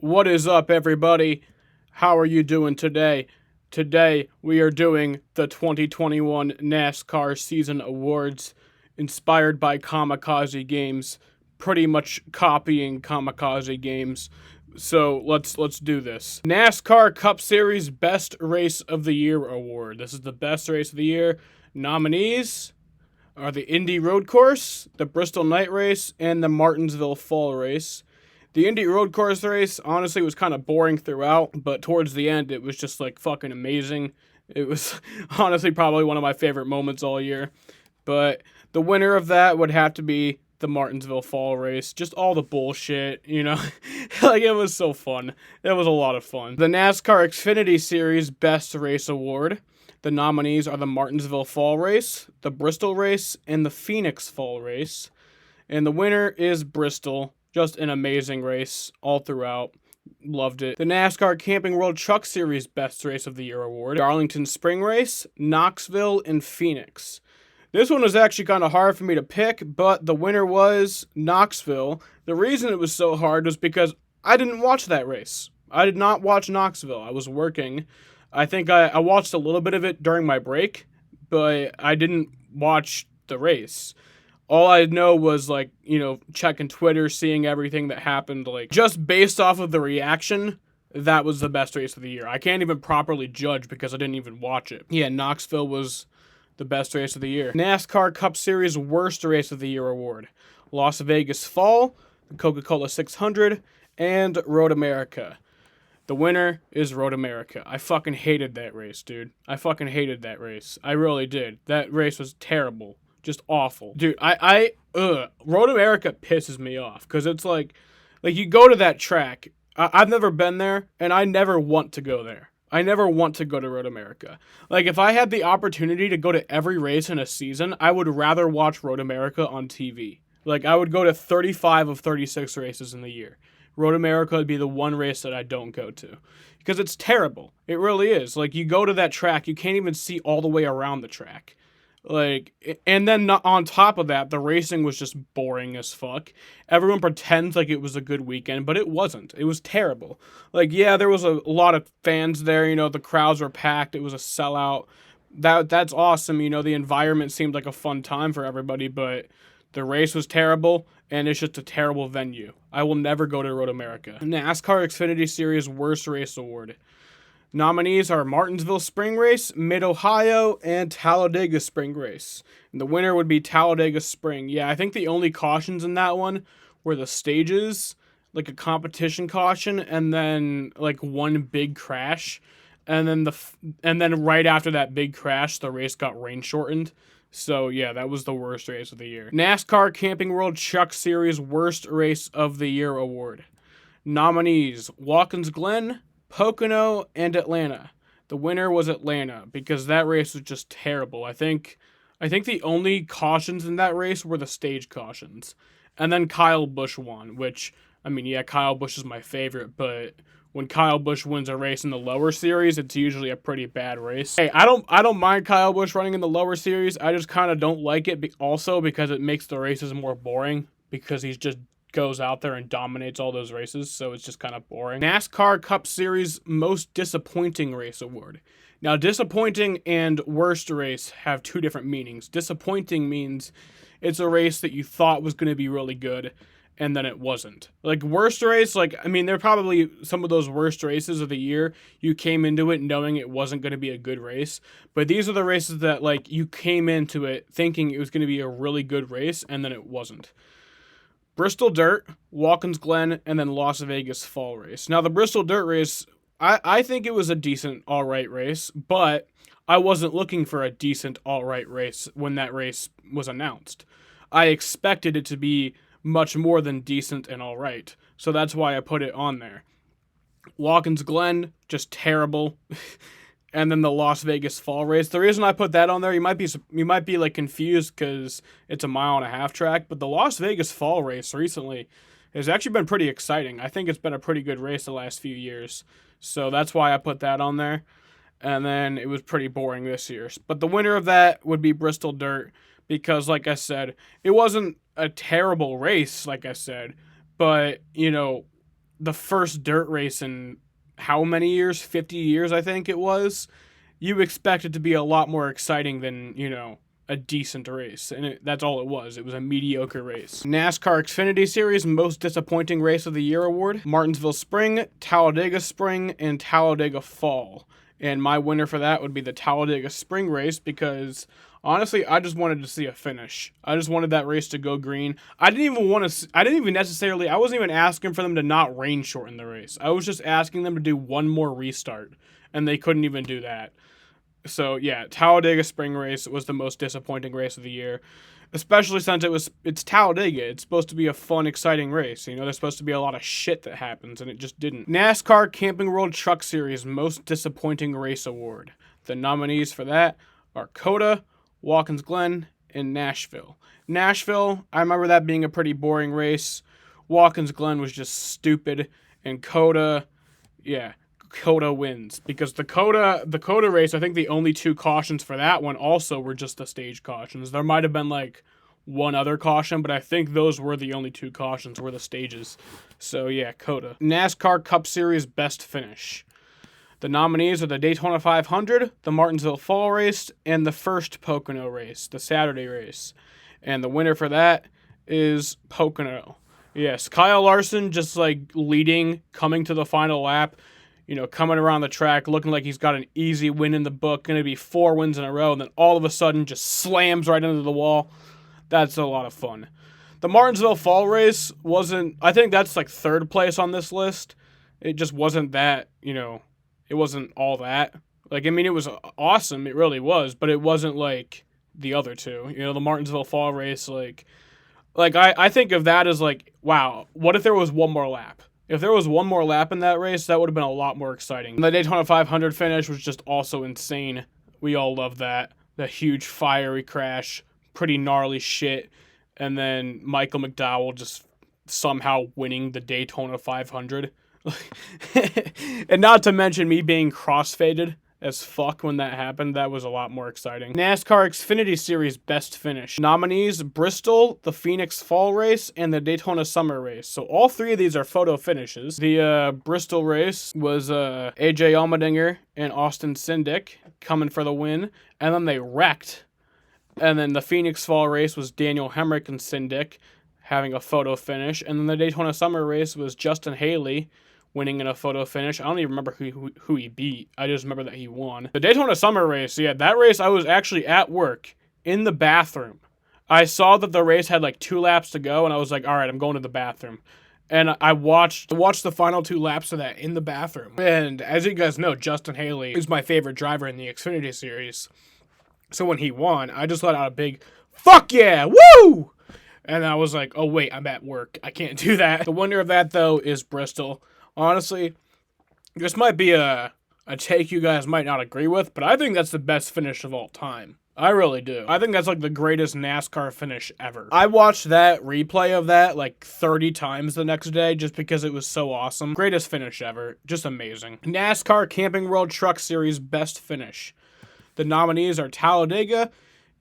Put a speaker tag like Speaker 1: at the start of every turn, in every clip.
Speaker 1: What is up, everybody? How are you doing today? Today, we are doing the 2021 NASCAR Season Awards, inspired by Kamikaze Games, pretty much copying Kamikaze Games. So let's do this. NASCAR Cup Series Best Race of the Year Award. This is the best race of the year. Nominees are the Indy Road Course, the Bristol Night Race, and the Martinsville Fall Race. The Indy Road Course race, honestly, was kind of boring throughout, but towards the end, it was just, like, fucking amazing. It was, honestly, probably one of my favorite moments all year. But the winner of that would have to be the Martinsville Fall Race. Just all the bullshit, you know? Like, it was so fun. It was a lot of fun. The NASCAR Xfinity Series Best Race Award. The nominees are the Martinsville Fall Race, the Bristol Race, and the Phoenix Fall Race. And the winner is Bristol. Just an amazing race all throughout. Loved it. The NASCAR Camping World Truck Series Best Race of the Year Award. Darlington Spring Race, Knoxville, and Phoenix. This one was actually kind of hard for me to pick, but the winner was Knoxville. The reason it was so hard was because I didn't watch that race. I did not watch Knoxville. I was working. I think I watched a little bit of it during my break, but I didn't watch the race. All I know was, like, you know, checking Twitter, seeing everything that happened, like, just based off of the reaction, that was the best race of the year. I can't even properly judge because I didn't even watch it. Yeah, Knoxville was the best race of the year. NASCAR Cup Series Worst Race of the Year Award. Las Vegas Fall, the Coca-Cola 600, and Road America. The winner is Road America. I fucking hated that race, dude. I fucking hated that race. I really did. That race was terrible. Just awful. Dude, Road America pisses me off, because it's like you go to that track. I've never been there, and I never want to go there. I never want to go to Road America. Like, if I had the opportunity to go to every race in a season, I would rather watch Road America on TV. Like, I would go to 35 of 36 races in the year. Road America would be the one race that I don't go to, because it's terrible. It really is. Like, you go to that track, you can't even see all the way around the track. Like, and then on top of that, the racing was just boring as fuck. Everyone pretends like it was a good weekend, but it wasn't. It was terrible. Like, yeah, there was a lot of fans there, you know, the crowds were packed, it was a sellout. That's awesome, you know, the environment seemed like a fun time for everybody, but the race was terrible, and it's just a terrible venue. I will never go to Road America. NASCAR Xfinity Series Worst Race Award. Nominees are Martinsville Spring Race, Mid-Ohio, and Talladega Spring Race. And the winner would be Talladega Spring. Yeah, I think the only cautions in that one were the stages, like a competition caution, and then like one big crash. And then right after that big crash, the race got rain shortened. So yeah, that was the worst race of the year. NASCAR Camping World Truck Series Worst Race of the Year Award. Nominees: Watkins Glen, Pocono, and Atlanta. The winner was Atlanta, because that race was just terrible. I think the only cautions in that race were the stage cautions. And then Kyle Busch won, which, I mean, yeah, Kyle Busch is my favorite, but when Kyle Busch wins a race in the lower series, it's usually a pretty bad race. Hey, I don't mind Kyle Busch running in the lower series. I just kind of don't like it also because it makes the races more boring, because he's just goes out there and dominates all those races, so it's just kind of boring. NASCAR Cup Series Most Disappointing Race Award. Now, disappointing and worst race have two different meanings. Disappointing means it's a race that you thought was going to be really good, and then it wasn't. Like, worst race, like, I mean, there are probably some of those worst races of the year. You came into it knowing it wasn't going to be a good race, but these are the races that, like, you came into it thinking it was going to be a really good race, and then it wasn't. Bristol Dirt, Watkins Glen, and then Las Vegas Fall Race. Now, the Bristol Dirt race, I think it was a decent, all-right race, but I wasn't looking for a decent, all-right race when that race was announced. I expected it to be much more than decent and all-right, so that's why I put it on there. Watkins Glen, just terrible. And then the Las Vegas Fall Race. The reason I put that on there, you might be like confused because it's a 1.5-mile track, but the Las Vegas Fall Race recently has actually been pretty exciting. I think it's been a pretty good race the last few years, so that's why I put that on there. And then it was pretty boring this year. But the winner of that would be Bristol Dirt, because, like I said, it wasn't a terrible race, like I said, but, you know, the first dirt race in how many years? 50 years, I think it was. You expect it to be a lot more exciting than, a decent race. And that's all it was. It was a mediocre race. NASCAR Xfinity Series Most Disappointing Race of the Year award. Martinsville Spring, Talladega Spring, and Talladega Fall. And my winner for that would be the Talladega Spring race because, honestly, I just wanted to see a finish. I just wanted that race to go green. I wasn't even asking for them to not rain shorten the race. I was just asking them to do one more restart. And they couldn't even do that. So, yeah, Talladega Spring Race was the most disappointing race of the year, especially since it's Talladega. It's supposed to be a fun, exciting race. There's supposed to be a lot of shit that happens, and it just didn't. NASCAR Camping World Truck Series Most Disappointing Race Award. The nominees for that are COTA, Watkins Glen, and Nashville. Nashville, I remember that being a pretty boring race. Watkins Glen was just stupid, and COTA wins because the COTA race, I think the only two cautions for that one also were just the stage cautions. There might have been like one other caution, but I think those were the only two cautions were the stages. So yeah, COTA. NASCAR Cup Series Best Finish. The nominees are the Daytona 500, the Martinsville Fall Race, and the first Pocono race, the Saturday race. And the winner for that is Pocono. Yes, Kyle Larson just like leading, coming to the final lap. Coming around the track, looking like he's got an easy win in the book, going to be 4 wins in a row, and then all of a sudden just slams right into the wall. That's a lot of fun. The Martinsville Fall Race I think that's like third place on this list. It just wasn't that, it wasn't all that. It was awesome, it really was, but it wasn't like the other two. The Martinsville Fall Race, I think of that as like, wow, what if there was one more lap? If there was one more lap in that race, that would have been a lot more exciting. The Daytona 500 finish was just also insane. We all love that. The huge fiery crash, pretty gnarly shit. And then Michael McDowell just somehow winning the Daytona 500. And not to mention me being crossfaded as fuck when that happened. That was a lot more exciting. NASCAR Xfinity Series Best Finish. Nominees: Bristol, the Phoenix Fall Race, and the Daytona Summer Race. So all three of these are photo finishes. The Bristol race was AJ Allmendinger and Austin Cindric coming for the win, and then they wrecked. And then the Phoenix Fall Race was Daniel Hemrick and Cindric having a photo finish, and then the Daytona Summer Race was Justin Haley winning in a photo finish. I don't even remember who he beat. I just remember that he won. The Daytona Summer Race, that race I was actually at work in the bathroom. I saw that the race had like 2 laps to go, and I was like, all right, I'm going to the bathroom. And I watched the final 2 laps of that in the bathroom. And as you guys know, Justin Haley is my favorite driver in the Xfinity Series. So when he won, I just let out a big, fuck yeah, woo! And I was like, oh wait, I'm at work. I can't do that. The winner of that, though, is Bristol. Honestly, this might be a take you guys might not agree with, but I think that's the best finish of all time. I really do. I think that's like the greatest NASCAR finish ever. I watched that replay of that like 30 times the next day just because it was so awesome. Greatest finish ever. Just amazing. NASCAR Camping World Truck Series Best Finish. The nominees are Talladega,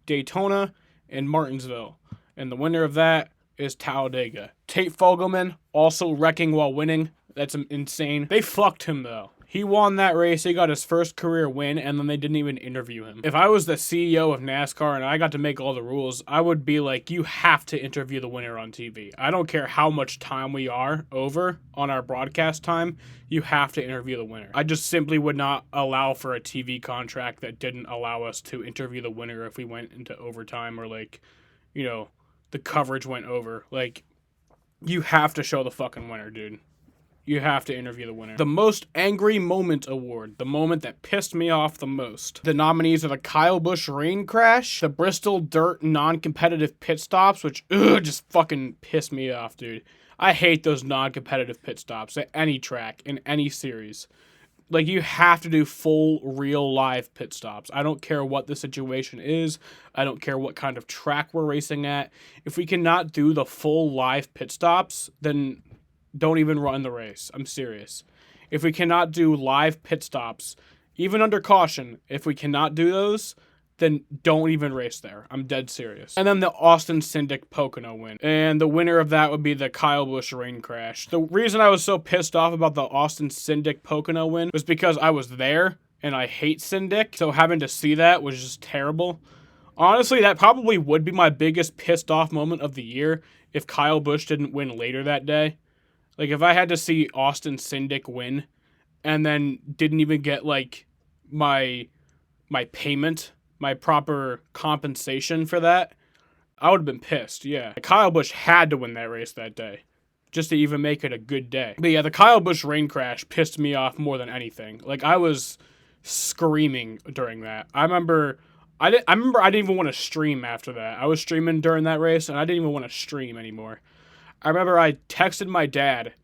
Speaker 1: Daytona, and Martinsville. And the winner of that is Talladega. Tate Fogelman also wrecking while winning. That's insane. They fucked him, though. He won that race. He got his first career win, and then they didn't even interview him. If I was the CEO of NASCAR and I got to make all the rules, I would be like, you have to interview the winner on TV. I don't care how much time we are over on our broadcast time. You have to interview the winner. I just simply would not allow for a TV contract that didn't allow us to interview the winner if we went into overtime or the coverage went over. You have to show the fucking winner, dude. You have to interview the winner. The Most Angry Moment Award. The moment that pissed me off the most. The nominees are the Kyle Busch rain crash, the Bristol dirt non-competitive pit stops, which just fucking pissed me off, dude. I hate those non-competitive pit stops at any track, in any series. You have to do full, real, live pit stops. I don't care what the situation is. I don't care what kind of track we're racing at. If we cannot do the full, live pit stops, then don't even run the race. I'm serious. If we cannot do live pit stops, even under caution, if we cannot do those, then don't even race there. I'm dead serious. And then the Austin Cindric Pocono win. And the winner of that would be the Kyle Busch rain crash. The reason I was so pissed off about the Austin Cindric Pocono win was because I was there and I hate Cindric. So having to see that was just terrible. Honestly, that probably would be my biggest pissed off moment of the year if Kyle Busch didn't win later that day. Like, if I had to see Austin Cindric win and then didn't even get, like, my payment, my proper compensation for that, I would have been pissed, yeah. Kyle Busch had to win that race that day just to even make it a good day. But yeah, the Kyle Busch rain crash pissed me off more than anything. Like, I was screaming during that. I remember I didn't even want to stream after that. I was streaming during that race, and I didn't even want to stream anymore. I remember I texted my dad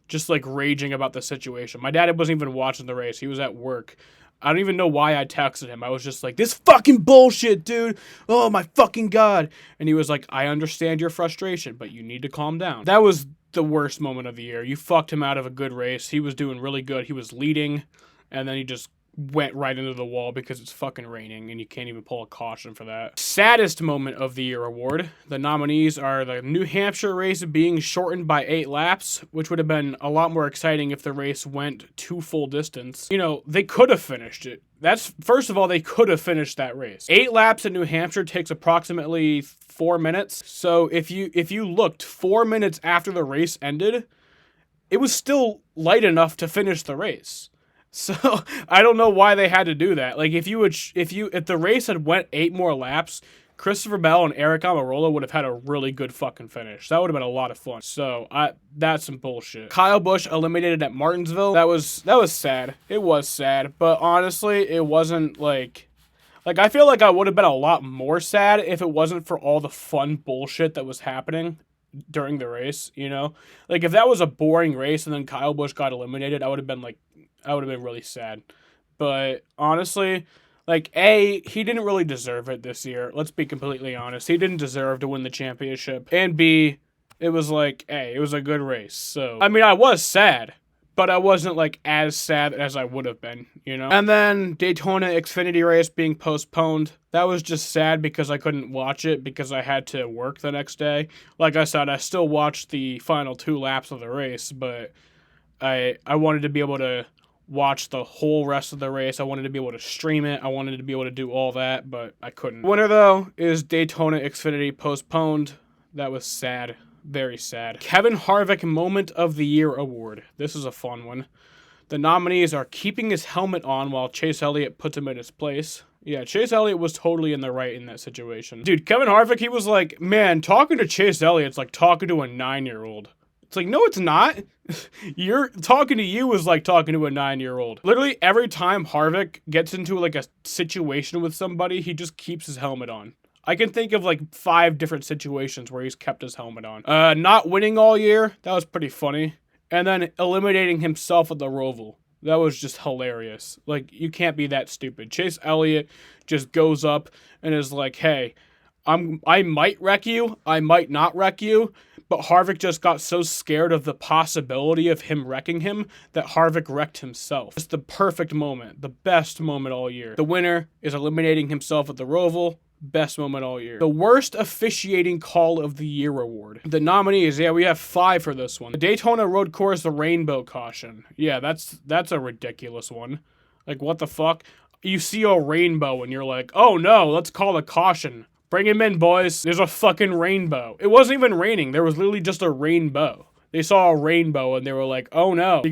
Speaker 1: just, like, raging about the situation. My dad wasn't even watching the race. He was at work. I don't even know why I texted him. I was just like, this fucking bullshit, dude. Oh, my fucking God. And he was like, I understand your frustration, but you need to calm down. That was the worst moment of the year. You fucked him out of a good race. He was doing really good. He was leading, and then he just went right into the wall because it's fucking raining and you can't even pull a caution for that. Saddest moment of the year award. The nominees are the New Hampshire race being shortened by 8 laps, which would have been a lot more exciting if the race went to full distance. You know, they could have finished it. First of all, they could have finished that race. 8 laps in New Hampshire takes approximately 4 minutes. So if you looked 4 minutes after the race ended, it was still light enough to finish the race. So I don't know why they had to do that. Like, if the race had went 8 more laps, Christopher Bell and Eric Almirola would have had a really good fucking finish. That would have been a lot of fun. So that's some bullshit. Kyle Busch eliminated at Martinsville. That was sad. It was sad, but honestly, it wasn't like I feel like I would have been a lot more sad if it wasn't for all the fun bullshit that was happening during the race, you know? Like, if that was a boring race and then Kyle Busch got eliminated, I would have been really sad. But honestly, like, A, he didn't really deserve it this year. Let's be completely honest. He didn't deserve to win the championship. And B, it was like, A, it was a good race. So, I mean, I was sad, but I wasn't, like, as sad as I would have been, you know? And then Daytona Xfinity race being postponed. That was just sad because I couldn't watch it because I had to work the next day. Like I said, I still watched the final 2 laps of the race, but I wanted to be able to watch the whole rest of the race. I wanted to be able to stream it. I wanted to be able to do all that, but I couldn't. Winner, though, is Daytona Xfinity postponed. That was sad. Very sad. Kevin Harvick Moment of the Year Award. This is a fun one. The nominees are keeping his helmet on while Chase Elliott puts him in his place. Yeah, Chase Elliott was totally in the right in that situation. Dude, Kevin Harvick, he was like, man, talking to Chase Elliott's like talking to a 9-year-old. It's like, no, it's not. You're talking to you is like talking to a 9-year-old. Literally every time Harvick gets into like a situation with somebody, he just keeps his helmet on. I can think of like 5 different situations where he's kept his helmet on. Not winning all year, that was pretty funny. And then eliminating himself at the Roval. That was just hilarious. Like, you can't be that stupid. Chase Elliott just goes up and is like, hey, I might wreck you, I might not wreck you, but Harvick just got so scared of the possibility of him wrecking him that Harvick wrecked himself. It's the perfect moment, the best moment all year. The winner is eliminating himself at the Roval. Best moment all year. The worst officiating call of the year award. The nominees, yeah, we have 5 for this one. The Daytona Road Course, the rainbow caution. Yeah, that's a ridiculous one. Like, what the fuck? You see a rainbow and you're like, oh no, let's call a caution. Bring him in, boys. There's a fucking rainbow. It wasn't even raining. There was literally just a rainbow. They saw a rainbow and they were like, oh no, they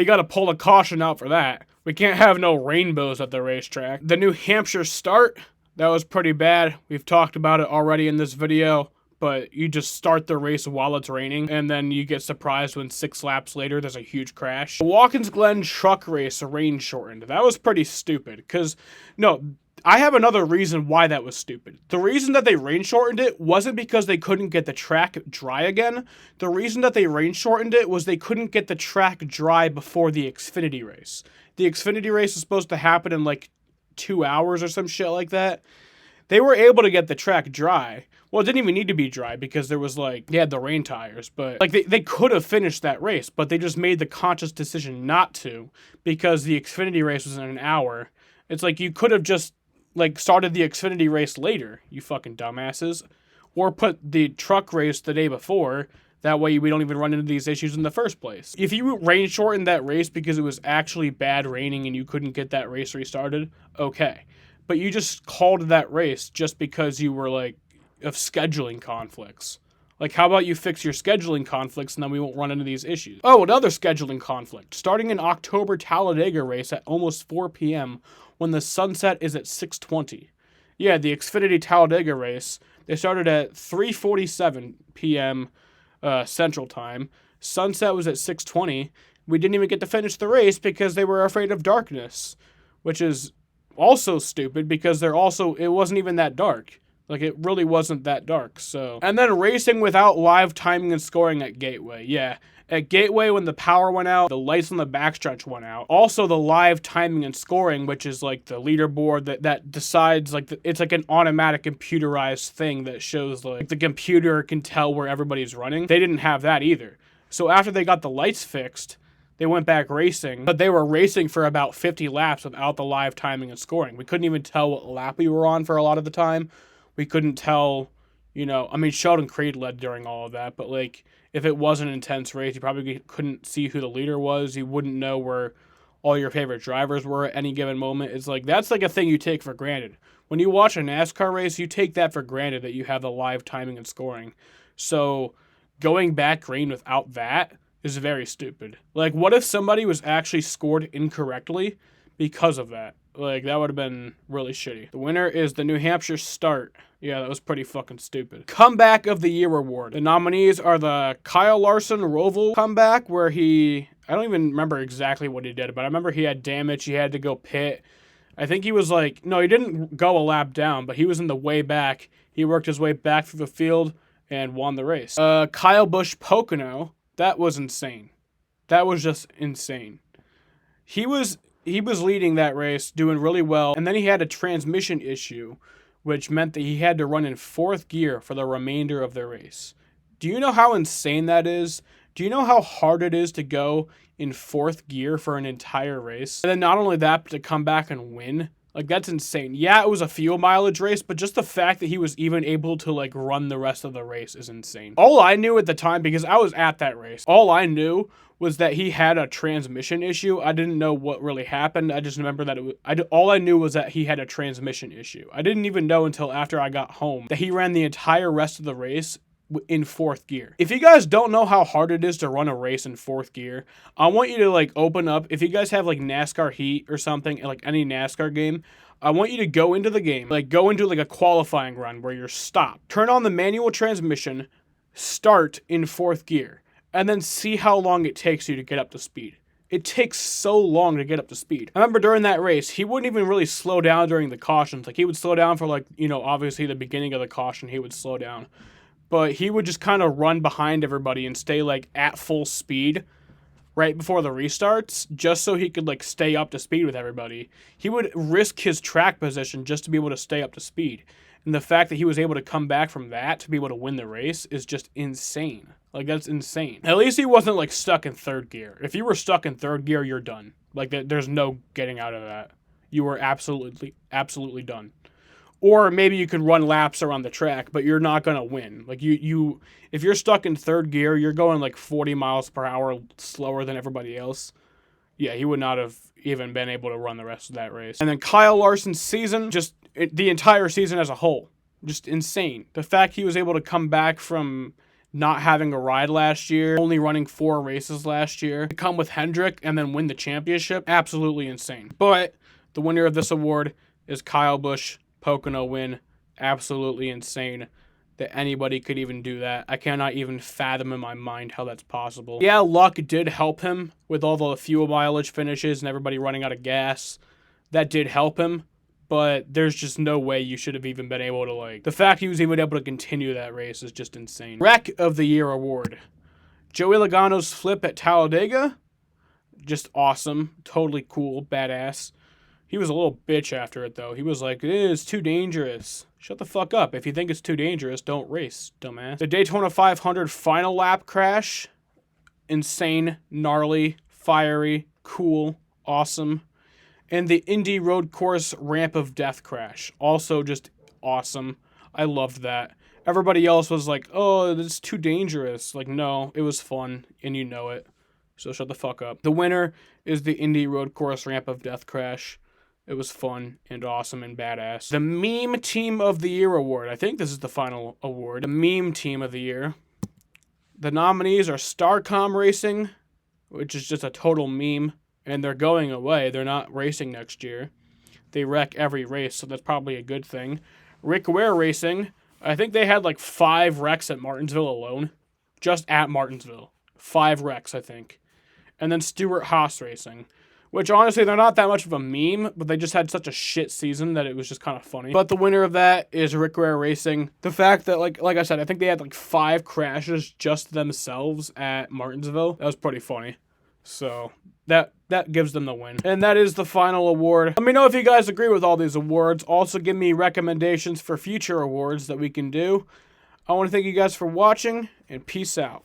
Speaker 1: gotta pull a caution out for that. We can't have no rainbows at the racetrack. The New Hampshire start, that was pretty bad. We've talked about it already in this video, but you just start the race while it's raining, and then you get surprised when 6 laps later there's a huge crash. The Watkins Glen truck race rain shortened. That was pretty stupid, because, no, I have another reason why that was stupid. The reason that they rain shortened it wasn't because they couldn't get the track dry again. The reason that they rain shortened it was they couldn't get the track dry before the Xfinity race. The Xfinity race is supposed to happen in like 2 hours or some shit like that. They were able to get the track dry. Well, it didn't even need to be dry because there was like, they had the rain tires, but like they could have finished that race, but they just made the conscious decision not to because the Xfinity race was in an hour. It's like you could have just like, started the Xfinity race later, you fucking dumbasses. Or put the truck race the day before. That way we don't even run into these issues in the first place. If you rain shortened that race because it was actually bad raining and you couldn't get that race restarted, okay. But you just called that race just because you were, like, of scheduling conflicts. Like, how about you fix your scheduling conflicts and then we won't run into these issues? Oh, another scheduling conflict. Starting in October Talladega race at almost 4 p.m. when the sunset is at 6:20. Yeah, the Xfinity Talladega race, they started at 3:47 p.m. Central Time. Sunset was at 6:20. We didn't even get to finish the race because they were afraid of darkness, which is also stupid because it wasn't even that dark. Like, it really wasn't that dark, so. And then racing without live timing and scoring at Gateway. Yeah, at Gateway, when the power went out, the lights on the backstretch went out. Also, the live timing and scoring, which is, like, the leaderboard that decides, like, it's like an automatic computerized thing that shows, like, the computer can tell where everybody's running. They didn't have that either. So after they got the lights fixed, they went back racing, but they were racing for about 50 laps without the live timing and scoring. We couldn't even tell what lap we were on for a lot of the time. We couldn't tell, I mean, Sheldon Creed led during all of that, but, like, if it was an intense race, you probably couldn't see who the leader was. You wouldn't know where all your favorite drivers were at any given moment. It's like, that's like a thing you take for granted. When you watch a NASCAR race, you take that for granted that you have the live timing and scoring. So going back green without that is very stupid. Like, what if somebody was actually scored incorrectly because of that? Like, that would have been really shitty. The winner is the New Hampshire start. Yeah, that was pretty fucking stupid. Comeback of the Year award. The nominees are the Kyle Larson Roval comeback, where I don't even remember exactly what he did, but I remember he had damage. He had to go pit. I think he was like, no, he didn't go a lap down, but he was in the way back. He worked his way back through the field and won the race. Kyle Busch Pocono. That was insane. That was just insane. He was leading that race, doing really well, and then he had a transmission issue, which meant that he had to run in fourth gear for the remainder of the race. Do you know how insane that is? Do you know how hard it is to go in fourth gear for an entire race? And then not only that, but to come back and win? Like, that's insane. Yeah, it was a fuel mileage race, but just the fact that he was even able to, like, run the rest of the race is insane. All I knew at the time, because I was at that race, all I knew was that he had a transmission issue. I didn't know what really happened. I just remember that all I knew was that he had a transmission issue. I didn't even know until after I got home that he ran the entire rest of the race in fourth gear. If you guys don't know how hard it is to run a race in fourth gear, I want you to, like, open up, if you guys have, like, NASCAR Heat or something, like any NASCAR game, I want you to go into the game, like, go into, like, a qualifying run where you're stopped. Turn on the manual transmission, start in fourth gear, and then see how long it takes you to get up to speed. It takes so long to get up to speed. I remember during that race, he wouldn't even really slow down during the cautions. Like, he would slow down for, like, obviously the beginning of the caution, he would slow down. But he would just kind of run behind everybody and stay, like, at full speed right before the restarts, just so he could, like, stay up to speed with everybody. He would risk his track position just to be able to stay up to speed. And the fact that he was able to come back from that to be able to win the race is just insane. Like, that's insane. At least he wasn't, like, stuck in third gear. If you were stuck in third gear, you're done. Like, there's no getting out of that. You were absolutely done. Or maybe you could run laps around the track, but you're not going to win. Like, if you're stuck in third gear, you're going like 40 miles per hour slower than everybody else. Yeah, he would not have even been able to run the rest of that race. And then Kyle Larson's season, just the entire season as a whole, just insane. The fact he was able to come back from not having a ride last year, only running 4 races last year, to come with Hendrick and then win the championship, absolutely insane. But the winner of this award is Kyle Busch. Pocono win. Absolutely insane that anybody could even do that. I cannot even fathom in my mind how that's possible. Yeah, luck did help him with all the fuel mileage finishes and everybody running out of gas. That did help him, but there's just no way you should have even been able to, like... The fact he was even able to continue that race is just insane. Wreck of the Year award. Joey Logano's flip at Talladega. Just awesome. Totally cool. Badass. He was a little bitch after it, though. He was like, it is too dangerous. Shut the fuck up. If you think it's too dangerous, don't race, dumbass. The Daytona 500 final lap crash. Insane, gnarly, fiery, cool, awesome. And the Indy Road Course Ramp of Death Crash. Also just awesome. I loved that. Everybody else was like, oh, this is too dangerous. Like, no, it was fun, and you know it. So shut the fuck up. The winner is the Indy Road Course Ramp of Death Crash. It was fun and awesome and badass. The Meme Team of the Year award. I think this is the final award. The Meme Team of the Year. The nominees are Starcom Racing, which is just a total meme, and they're going away. They're not racing next year. They wreck every race, so that's probably a good thing. Rick Ware Racing. I think they had like 5 wrecks at Martinsville alone. Just at Martinsville. 5 wrecks, I think. And then Stuart Haas Racing, which honestly, they're not that much of a meme, but they just had such a shit season that it was just kind of funny. But the winner of that is Rick Ware Racing. The fact that, like I said, I think they had like 5 crashes just themselves at Martinsville. That was pretty funny. So that gives them the win. And that is the final award. Let me know if you guys agree with all these awards. Also give me recommendations for future awards that we can do. I want to thank you guys for watching, and peace out.